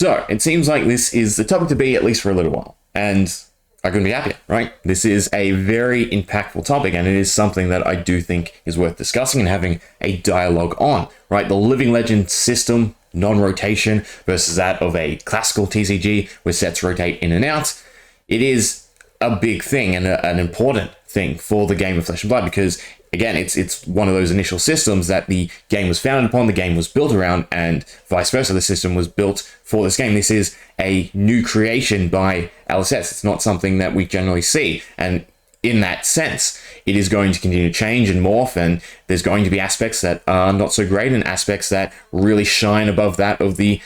So it seems like this is the topic to be, at least for a little while. And I couldn't be happier, right? This is a very impactful topic, and it is something that I do think is worth discussing and having a dialogue on, right? The Living Legend system, non-rotation versus that of a classical TCG where sets rotate in and out. It is a big thing and an important thing for the game of Flesh and Blood, because again, it's one of those initial systems that the game was founded upon, the game was built around, and vice versa. The system was built for this game. This is a new creation by LSS. It's not something that we generally see. And in that sense, it is going to continue to change and morph, and there's going to be aspects that are not so great and aspects that really shine above that of the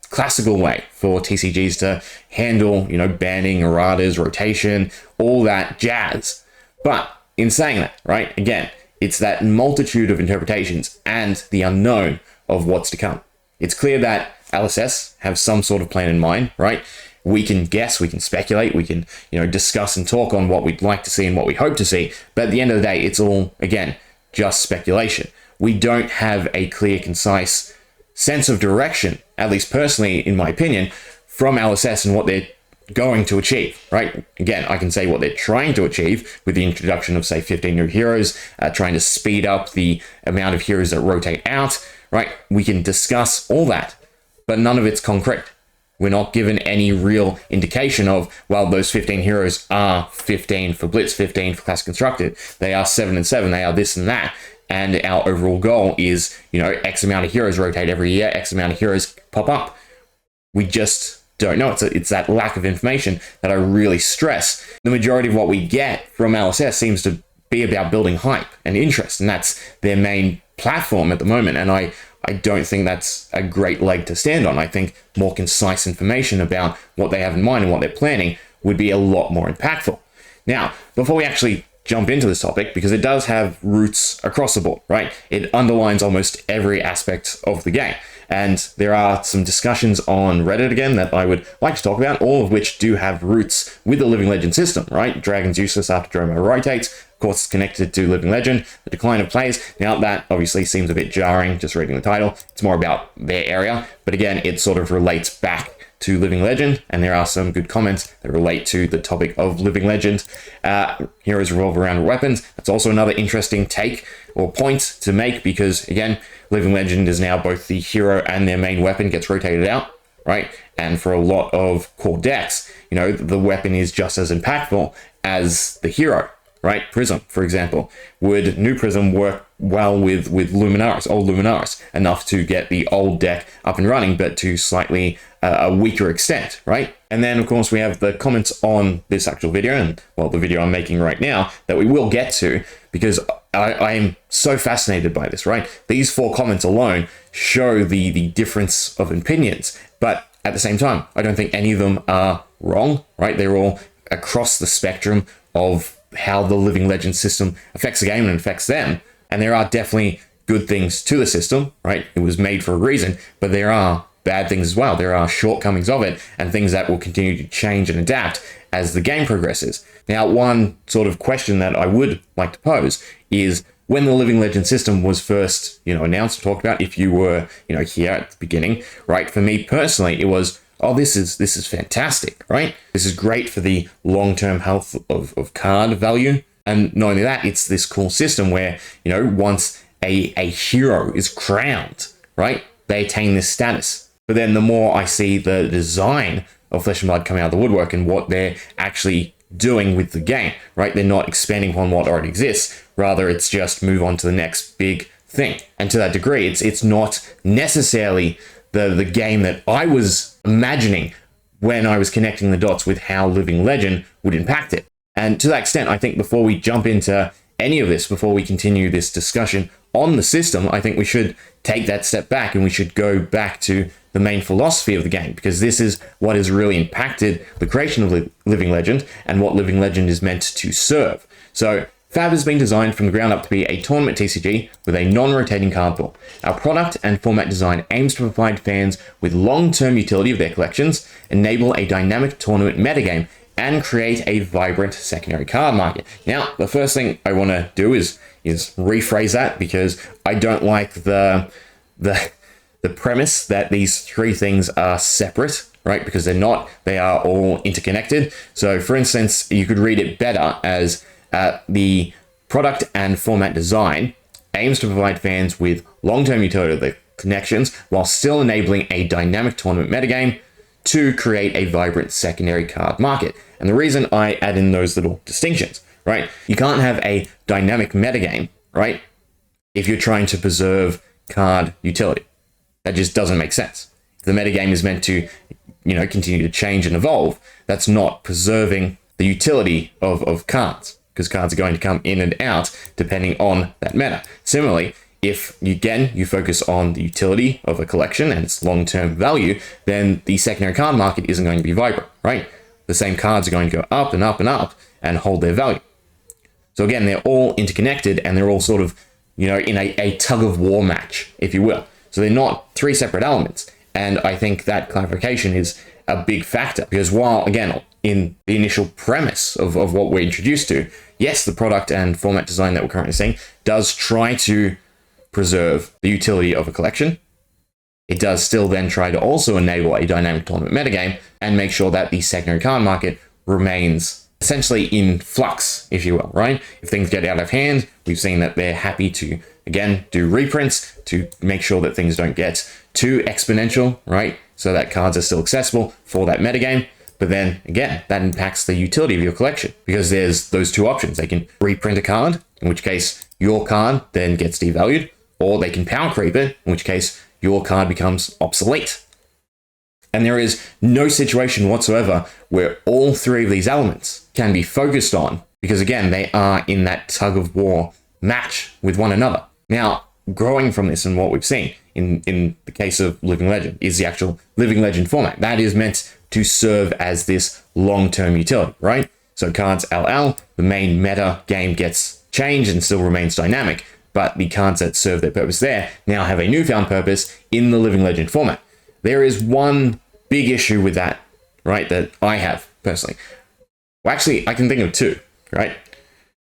classical way for TCGs to handle, banning, erratas, rotation, all that jazz. But in saying that, right, again, it's that multitude of interpretations and the unknown of what's to come. It's clear that LSS have some sort of plan in mind, right? We can guess, we can speculate, we can, discuss and talk on what we'd like to see and what we hope to see. But at the end of the day, it's all, again, just speculation. We don't have a clear, concise sense of direction, at least personally, in my opinion, from LSS and what they're going to achieve, right? Again, I can say what they're trying to achieve with the introduction of, say, 15 new heroes, trying to speed up the amount of heroes that rotate out, right? We can discuss all that, but none of it's concrete. We're not given any real indication of, well, those 15 heroes are 15 for Blitz, 15 for Classic Constructed. They are 7 and 7. They are this and that. And our overall goal is, X amount of heroes rotate every year, X amount of heroes pop up. We just don't know. It's that lack of information that I really stress. The majority of what we get from LSS seems to be about building hype and interest, and that's their main platform at the moment. And I don't think that's a great leg to stand on. I think more concise information about what they have in mind and what they're planning would be a lot more impactful. Now, before we actually jump into this topic, because it does have roots across the board, right? It underlines almost every aspect of the game. And there are some discussions on Reddit again that I would like to talk about, all of which do have roots with the Living Legend system, right? Dragon's useless after Dromo rotates. Of course, it's connected to Living Legend, the decline of plays. Now, that obviously seems a bit jarring, just reading the title. It's more about their area. But again, it sort of relates back to Living Legend, and there are some good comments that relate to the topic of Living Legend. Heroes revolve around weapons. That's also another interesting take or point to make, because again, Living Legend is now both the hero and their main weapon gets rotated out, right? And for a lot of core decks, the weapon is just as impactful as the hero, right? Prism, for example. Would New Prism work well with Luminaris, old Luminaris, enough to get the old deck up and running, but to slightly a weaker extent, right? And then, of course, we have the comments on this actual video, and, well, the video I'm making right now, that we will get to, because I am so fascinated by this, right? These 4 comments alone show the difference of opinions, but at the same time, I don't think any of them are wrong, right? They're all across the spectrum of how the Living Legend system affects the game and affects them. And there are definitely good things to the system, right? It was made for a reason, but there are bad things as well. There are shortcomings of it and things that will continue to change and adapt as the game progresses. Now, one sort of question that I would like to pose is, when the Living Legend system was first, announced and talked about, if you were, here at the beginning, right? For me personally, it was, oh, this is fantastic, right? This is great for the long-term health of card value. And not only that, it's this cool system where, once a hero is crowned, right, they attain this status. But then the more I see the design of Flesh and Blood coming out of the woodwork and what they're actually doing with the game, right? They're not expanding upon what already exists. Rather, it's just move on to the next big thing. And to that degree, it's not necessarily the game that I was imagining when I was connecting the dots with how Living Legend would impact it. And to that extent, I think before we jump into any of this, before we continue this discussion on the system, I think we should take that step back and we should go back to the main philosophy of the game, because this is what has really impacted the creation of Living Legend and what Living Legend is meant to serve. So Fab has been designed from the ground up to be a tournament TCG with a non-rotating card pool. Our product and format design aims to provide fans with long-term utility of their collections, enable a dynamic tournament metagame, and create a vibrant secondary card market. Now, the first thing I want to do is rephrase that, because I don't like the the premise that these three things are separate, right? Because they're not, they are all interconnected. So for instance, you could read it better as the product and format design aims to provide fans with long-term utility of the connections while still enabling a dynamic tournament metagame to create a vibrant secondary card market. And the reason I add in those little distinctions, right? You can't have a dynamic metagame, right, if you're trying to preserve card utility. That just doesn't make sense. If the metagame is meant to, continue to change and evolve, that's not preserving the utility of cards, because cards are going to come in and out depending on that meta. Similarly, if you focus on the utility of a collection and its long-term value, then the secondary card market isn't going to be vibrant, right? The same cards are going to go up and up and up and hold their value. So again, they're all interconnected and they're all sort of, in a tug of war match, if you will. So they're not three separate elements. And I think that clarification is a big factor, because while, again, in the initial premise of what we're introduced to, yes, the product and format design that we're currently seeing does try to preserve the utility of a collection. It does still then try to also enable a dynamic tournament metagame and make sure that the secondary card market remains essentially in flux, if you will, right? If things get out of hand, we've seen that they're happy to, again, do reprints to make sure that things don't get too exponential, right? So that cards are still accessible for that metagame. But then again, that impacts the utility of your collection, because there's those two options. They can reprint a card, in which case your card then gets devalued, or they can power creep it, in which case your card becomes obsolete. And there is no situation whatsoever where all three of these elements can be focused on, because again, they are in that tug of war match with one another. Now, growing from this and what we've seen in the case of Living Legend is the actual Living Legend format. That is meant to serve as this long-term utility, right? So cards LL, the main meta game gets changed and still remains dynamic, but the cards that serve their purpose there now have a newfound purpose in the Living Legend format. There is one big issue with that, right, that I have personally. Well, actually, I can think of two, right?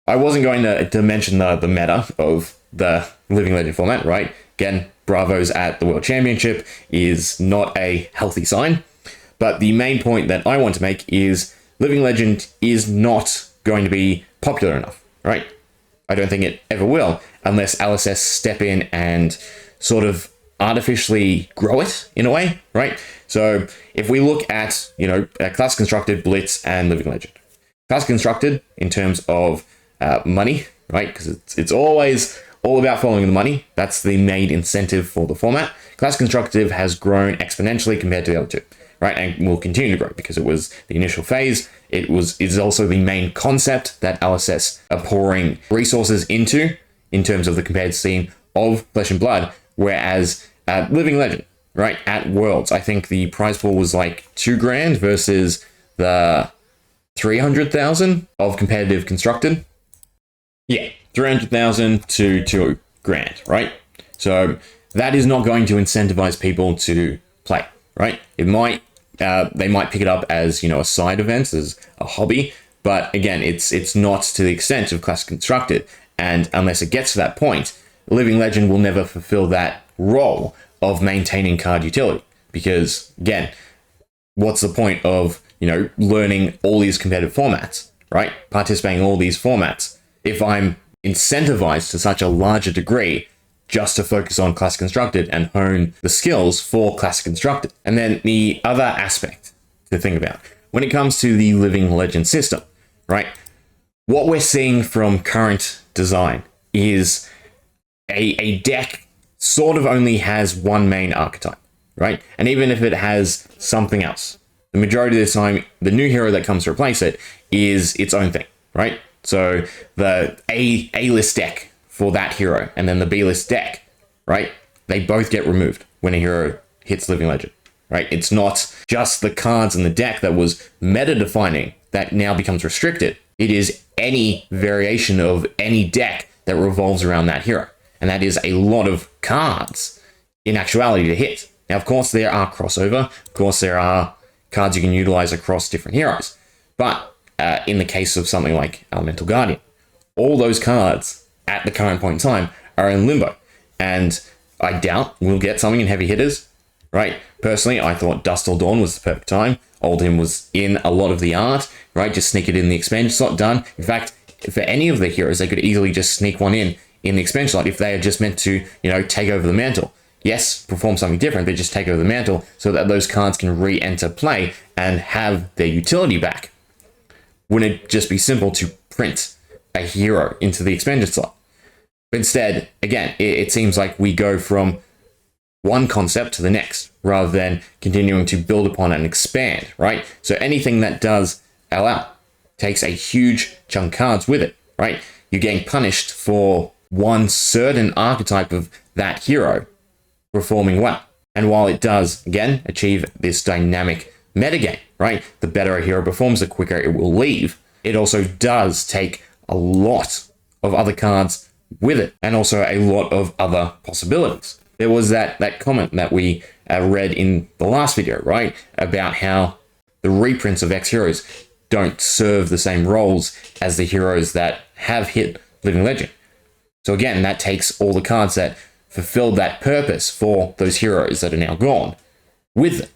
I wasn't going to mention the meta of the Living Legend format, right? Again, Bravos at the World Championship is not a healthy sign. But the main point that I want to make is Living Legend is not going to be popular enough, right? I don't think it ever will, unless LSS step in and sort of artificially grow it in a way, right? So if we look at, Class Constructed, Blitz, and Living Legend. Class Constructed in terms of money, right? Because it's always all about following the money. That's the main incentive for the format. Class Constructive has grown exponentially compared to the other two, right? And will continue to grow because it was the initial phase. It's also the main concept that LSS are pouring resources into in terms of the compared scene of Flesh and Blood, whereas Living Legend, right, at Worlds, I think the prize pool was like $2,000 versus the 300,000 of competitive constructed. Yeah, 300,000 to $2,000, right? So that is not going to incentivize people to play, right? It might, they might pick it up as, a side event, as a hobby, but again, it's not to the extent of Class Constructed. And unless it gets to that point, Living Legend will never fulfill that role of maintaining card utility. Because again, what's the point of, learning all these competitive formats, right? Participating in all these formats, if I'm incentivized to such a larger degree just to focus on Class Constructed and hone the skills for Class Constructed. And then the other aspect to think about when it comes to the Living Legend system, right? What we're seeing from current design is a deck sort of only has one main archetype, right? And even if it has something else, the majority of the time, the new hero that comes to replace it is its own thing, right? So the A-list deck for that hero and then the B-list deck, right? They both get removed when a hero hits Living Legend, right? It's not just the cards in the deck that was meta-defining that now becomes restricted. It is any variation of any deck that revolves around that hero. And that is a lot of cards in actuality to hit. Now, of course, there are crossover. Of course, there are cards you can utilize across different heroes. But in the case of something like Elemental Guardian, all those cards at the current point in time are in limbo. And I doubt we'll get something in heavy hitters, right? Personally, I thought Dust Till Dawn was the perfect time. Oldhim was in a lot of the art, right? Just sneak it in the expansion slot, done. In fact, for any of the heroes, they could easily just sneak one in the expansion slot if they are just meant to, take over the mantle. Yes, perform something different, but just take over the mantle so that those cards can re-enter play and have their utility back. Wouldn't it just be simple to print a hero into the expansion slot? But instead, again, it seems like we go from one concept to the next rather than continuing to build upon and expand, right? So anything that does LL takes a huge chunk of cards with it, right? You're getting punished for one certain archetype of that hero performing well. And while it does, again, achieve this dynamic metagame, right? The better a hero performs, the quicker it will leave. It also does take a lot of other cards with it, and also a lot of other possibilities. There was that comment that we read in the last video, right? About how the reprints of X heroes don't serve the same roles as the heroes that have hit Living Legend. So again, that takes all the cards that fulfilled that purpose for those heroes that are now gone with them,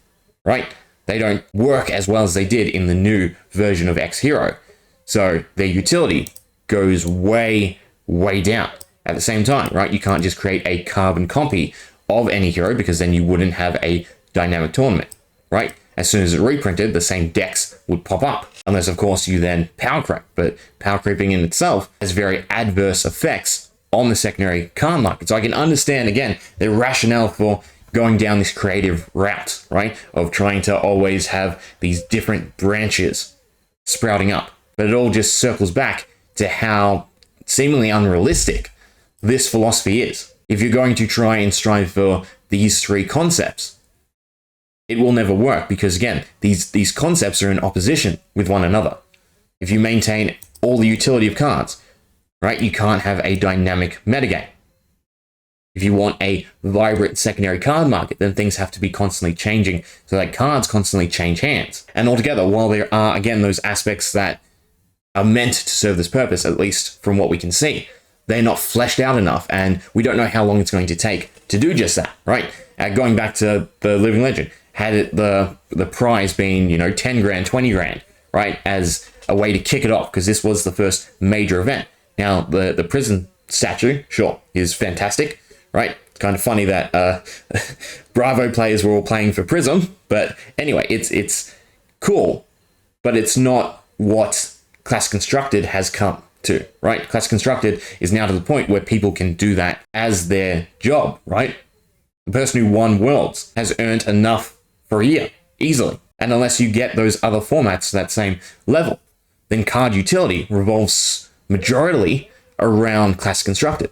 right? They don't work as well as they did in the new version of X hero. So their utility goes way, way down. At the same time, right? You can't just create a carbon copy of any hero because then you wouldn't have a dynamic tournament, right? As soon as it reprinted, the same decks would pop up. Unless, of course, you then power creep. But power creeping in itself has very adverse effects on the secondary card market. So I can understand, again, the rationale for going down this creative route, right? Of trying to always have these different branches sprouting up. But it all just circles back to how seemingly unrealistic this philosophy is. If you're going to try and strive for these three concepts, it will never work because, again, these concepts are in opposition with one another. If you maintain all the utility of cards, right, you can't have a dynamic metagame. If you want a vibrant secondary card market, then things have to be constantly changing so that cards constantly change hands. And altogether, while there are, again, those aspects that are meant to serve this purpose, at least from what we can see, they're not fleshed out enough, and we don't know how long it's going to take to do just that, right? Going back to the Living Legend, had it the prize been, 10 grand, 20 grand, right, as a way to kick it off, because this was the first major event. Now, the prison statue, sure, is fantastic, right? It's kind of funny that Bravo players were all playing for Prism, but anyway, it's cool, but it's not what Class Constructed has come to, right? Class Constructed is now to the point where people can do that as their job, right? The person who won Worlds has earned enough for a year, easily. And unless you get those other formats to that same level, then card utility revolves majority around Class Constructed,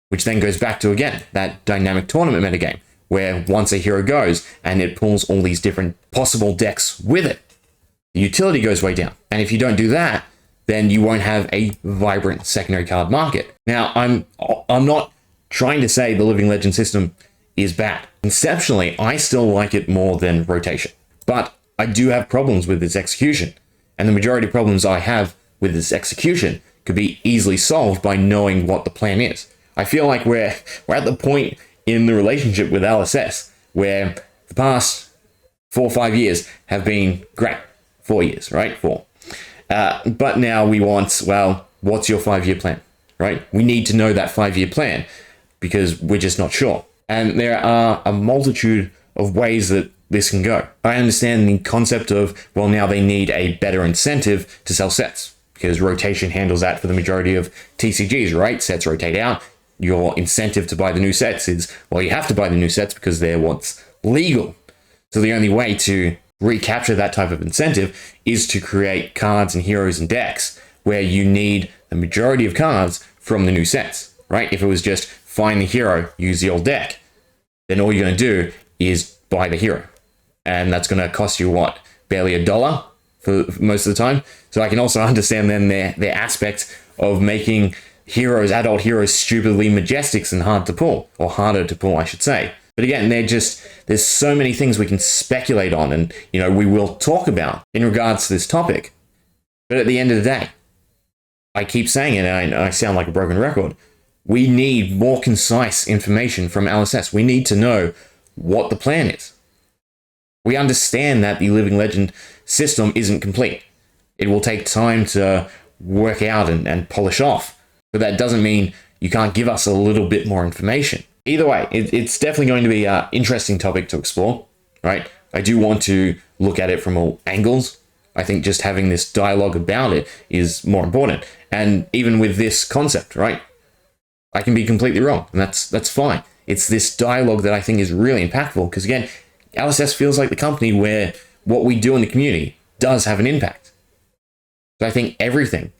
which then goes back to, again, that dynamic tournament metagame, where once a hero goes and it pulls all these different possible decks with it, the utility goes way down. And if you don't do that, then you won't have a vibrant secondary card market. Now, I'm not trying to say the Living Legend system is bad. Conceptually, I still like it more than rotation. But I do have problems with its execution. And the majority of problems I have with its execution could be easily solved by knowing what the plan is. I feel like we're at the point in the relationship with LSS where the past 4 or 5 years have been great. 4 years, right? 4. But now we want, well, what's your 5-year plan, right? We need to know that 5-year plan because we're just not sure. And there are a multitude of ways that this can go. I understand the concept of, well, now they need a better incentive to sell sets because rotation handles that for the majority of TCGs, right? Sets rotate out. Your incentive to buy the new sets is, well, you have to buy the new sets because they're what's legal. So the only way to recapture that type of incentive is to create cards and heroes and decks where you need the majority of cards from the new sets, right? If it was just find the hero, use the old deck, then all you're going to do is buy the hero. And that's going to cost you, what, barely $1 for most of the time? So I can also understand then their aspect of making heroes, adult heroes, stupidly majestics and hard to pull, or harder to pull, I should say. But again, there's so many things we can speculate on and, we will talk about in regards to this topic. But at the end of the day, I keep saying it, and I sound like a broken record, We need more concise information from LSS. We need to know what the plan is. We understand that the Living Legend system isn't complete. It will take time to work out and polish off, but that doesn't mean you can't give us a little bit more information. Either way, it's definitely going to be an interesting topic to explore, right? I do want to look at it from all angles. I think just having this dialogue about it is more important. And even with this concept, right? I can be completely wrong, and that's fine. It's this dialogue that I think is really impactful, because again, LSS feels like the company where what we do in the community does have an impact. So I think everything,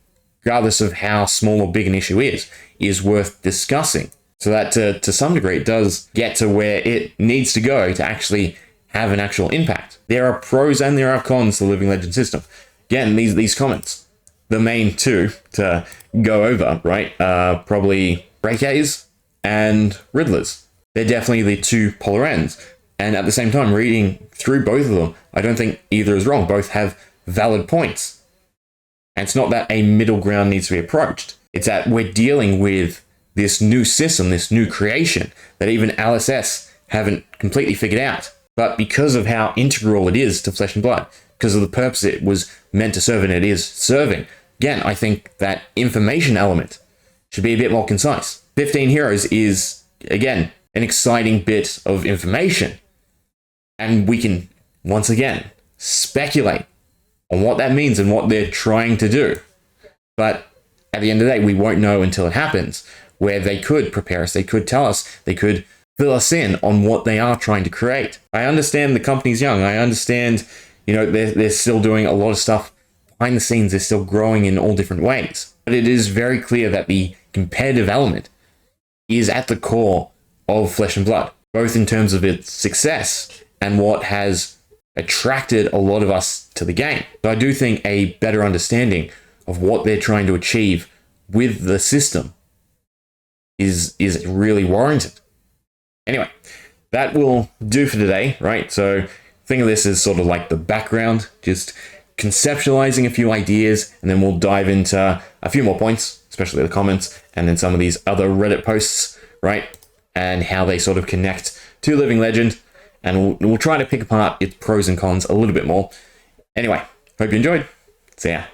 regardless of how small or big an issue is worth discussing, so that to some degree it does get to where it needs to go to actually have an actual impact. There are pros and there are cons to the Living Legend system. Again, these comments, the main two to go over, right, probably Breakays and Riddlers. They're definitely the two polar ends. And at the same time, reading through both of them, I don't think either is wrong. Both have valid points. And it's not that a middle ground needs to be approached. It's that we're dealing with this new system, this new creation that even LSS haven't completely figured out. But because of how integral it is to Flesh and Blood, because of the purpose it was meant to serve and it is serving, again, I think that information element should be a bit more concise. 15 Heroes is, again, an exciting bit of information. And we can, once again, speculate on what that means and what they're trying to do. But at the end of the day, we won't know until it happens, where they could prepare us, they could tell us, they could fill us in on what they are trying to create. I understand the company's young. I understand, they're still doing a lot of stuff behind the scenes. They're still growing in all different ways. But it is very clear that the competitive element is at the core of Flesh and Blood, both in terms of its success and what has attracted a lot of us to the game. So I do think a better understanding of what they're trying to achieve with the system is really warranted. Anyway, that will do for today, right? So think of this as sort of like the background, just conceptualizing a few ideas, and then we'll dive into a few more points, especially the comments, and then some of these other Reddit posts, right? And how they sort of connect to Living Legend. And we'll try to pick apart its pros and cons a little bit more. Anyway, hope you enjoyed. See ya.